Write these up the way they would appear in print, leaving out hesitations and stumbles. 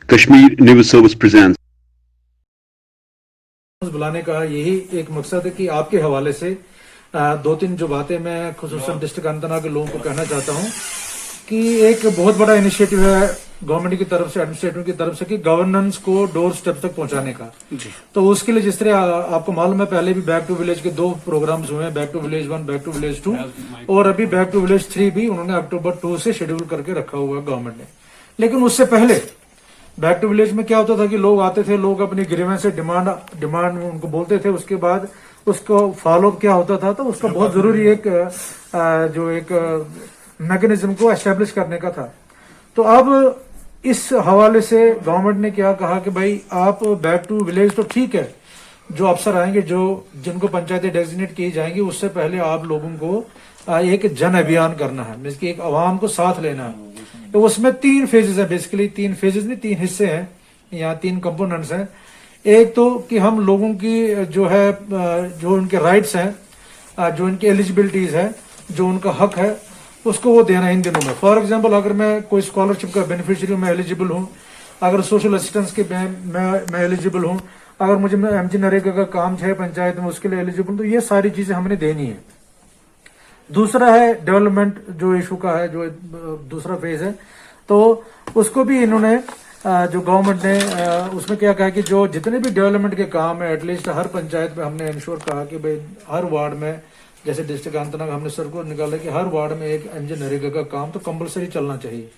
Kashmir News Service presents. बुलाने का यही एक मकसद है कि आपके हवाले से दो तीन जो बातें मैं खुसूसन डिस्ट्रिक्ट अनंतनाग के लोगों को कहना चाहता हूं कि एक बहुत बड़ा इनिशिएटिव है गवर्नमेंट की तरफ से, एडमिनिस्ट्रेटिव की तरफ से, कि गवर्नेंस को डोर स्टेप तक पहुंचाने का। तो उसके लिए जिस तरह आपको मालूम है, पहले भी बैक टू विलेज के 2 प्रोग्राम्स हुए हैं, back to village 1, back to village 2, और अभी बैक टू विलेज 3 भी उन्होंने अक्टूबर 2 से शेड्यूल करके रखा हुआ है गवर्नमेंट ने। लेकिन उससे पहले बैक टू विलेज में क्या होता था कि लोग आते थे, लोग अपनी ग्रीवेंस से डिमांड उनको बोलते थे, उसके बाद उसको फॉलोअप क्या होता था, तो उसका बहुत जरूरी एक मैकेनिज्म को एस्टेब्लिश करने का था। तो अब इस हवाले से गवर्नमेंट ने क्या कहा कि भाई आप बैक टू विलेज तो ठीक है, जो अफसर आएंगे, जिनको पंचायतें डेजिग्नेट की जाएंगी, उससे पहले आप लोगों को एक जन अभियान करना है, मींस कि एक आवाम को साथ लेना है। तो उसमें 3 फेजेस है, बेसिकली 3 फेजेस नहीं, 3 हिस्से हैं, यहाँ 3 कंपोनेंट्स हैं। एक तो कि हम लोगों की जो उनके राइट्स हैं, जो उनकी एलिजिबिलिटीज है, जो उनका हक है, उसको वो देना है इन दिनों में। फॉर एग्जांपल, अगर मैं कोई स्कॉलरशिप का बेनिफिशियरी हूं, मैं एलिजिबल हूं, अगर सोशल असिस्टेंस के मैं एलिजिबल हूं, अगर मुझे एमजी नरेगा का काम है पंचायत में, उसके लिए एलिजिबल, तो ये सारी चीजें हमने देनी है। दूसरा है डेवलपमेंट जो इशू का है, जो दूसरा फेज है, तो उसको भी इन्होंने जो गवर्नमेंट ने उसमें क्या कहा कि जो जितने भी डेवलपमेंट के काम है, एटलीस्ट हर पंचायत में हमने इंश्योर कहा कि भाई हर वार्ड में, जैसे डिस्ट्रिक्ट अनंतनाग हमने सर्कुलर निकाला कि हर वार्ड में एक एमजी नरेगा का काम तो कंपलसरी चलना चाहिए।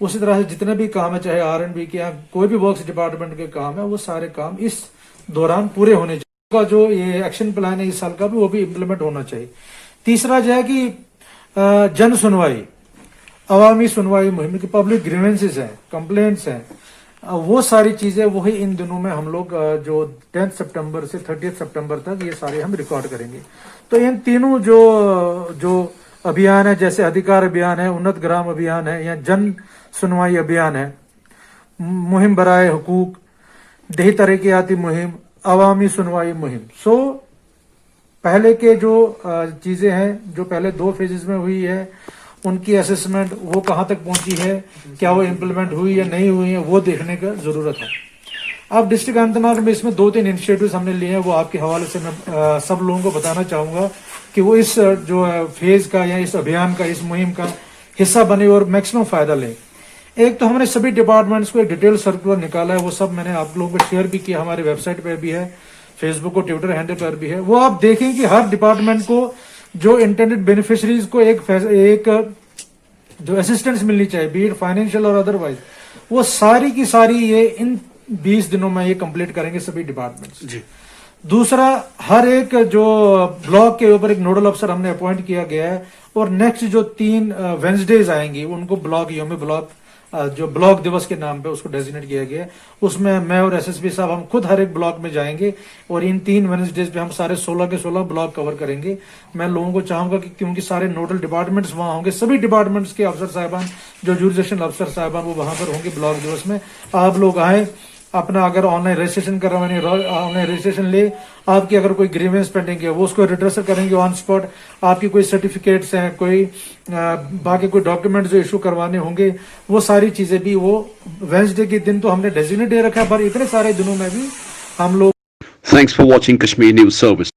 उसी तरह से जितने भी काम है, चाहे R&B के या कोई भी वर्क्स डिपार्टमेंट के काम है, वो सारे काम इस दौरान पूरे होने चाहिए। जो ये एक्शन प्लान है इस साल का भी, वो भी इम्प्लीमेंट होना चाहिए। तीसरा जो है कि जन सुनवाई, अवामी सुनवाई मुहिम की, पब्लिक ग्रीवेंसेस हैं, कंप्लेंट्स हैं, वो सारी चीजें वही इन दिनों में हम लोग जो 10 सितंबर से 30 सितंबर तक ये सारे हम रिकॉर्ड करेंगे। तो इन तीनों जो अभियान है, जैसे अधिकार अभियान है, उन्नत ग्राम अभियान है, या जन सुनवाई अभियान है, मुहिम बराए हुकूक, देही तरक्याती मुहिम, अवामी सुनवाई मुहिम। सो पहले के जो चीजें हैं, जो पहले 2 फेजेस में हुई है, उनकी असेसमेंट वो कहां तक पहुंची है, क्या वो इम्प्लीमेंट हुई या नहीं हुई है, वो देखने का जरूरत है। अब डिस्ट्रिक्ट अनंतनाग में इसमें 2-3 इनिशिएटिव्स हमने लिए हैं, वो आपके हवाले से मैं सब लोगों को बताना चाहूंगा कि वो इस जो फेज का या इस अभियान का, इस मुहिम का हिस्सा बने और मैक्सिमम फायदा लें। एक तो हमने सभी डिपार्टमेंट्स को एक डिटेल सर्कुलर निकाला है, वो सब मैंने आप लोगों को शेयर भी किया, हमारे वेबसाइट पर भी है, फेसबुक और ट्विटर हैंडल पर भी है। वो आप देखें कि हर डिपार्टमेंट को जो इंटेंडेड बेनिफिशरीज को एक जो असिस्टेंस मिलनी चाहिए, बी इट फाइनेंशियल और अदरवाइज, वो सारी की सारी ये इन 20 दिनों में ये कंप्लीट करेंगे सभी डिपार्टमेंट्स जी। दूसरा, हर एक जो ब्लॉक के ऊपर एक नोडल अफसर हमने अपॉइंट किया गया है, और नेक्स्ट जो 3 वेंसडेज आएंगी उनको जो ब्लॉक दिवस के नाम पे उसको डेजिग्नेट किया गया है। उसमें मैं और एसएसपी साहब हम खुद हर एक ब्लॉक में जाएंगे, और इन 3 वेडनेसडेज पे हम सारे 16 के 16 ब्लॉक कवर करेंगे। मैं लोगों को चाहूंगा कि क्योंकि सारे नोडल डिपार्टमेंट्स वहां होंगे, सभी डिपार्टमेंट्स के अफसर साहबान, जो जुरिडिक्शनल अफसर साहबान, वो वहां पर होंगे ब्लॉक दिवस में। आप लोग आए, अपना अगर ऑनलाइन रजिस्ट्रेशन करवाने, ऑनलाइन रजिस्ट्रेशन ले, आपकी अगर कोई ग्रीवेंस पेंडिंग है वो उसको रिड्रेस करेंगे ऑन स्पॉट। आपकी कोई सर्टिफिकेट्स हैं, कोई बाकी कोई डॉक्यूमेंट जो इशू करवाने होंगे, वो सारी चीजें भी वो वेडनेसडे के दिन तो हमने डेजिग्नेट डे रखा है, पर इतने सारे दिनों में भी हम लोग। Thanks for watching Kashmir News Service.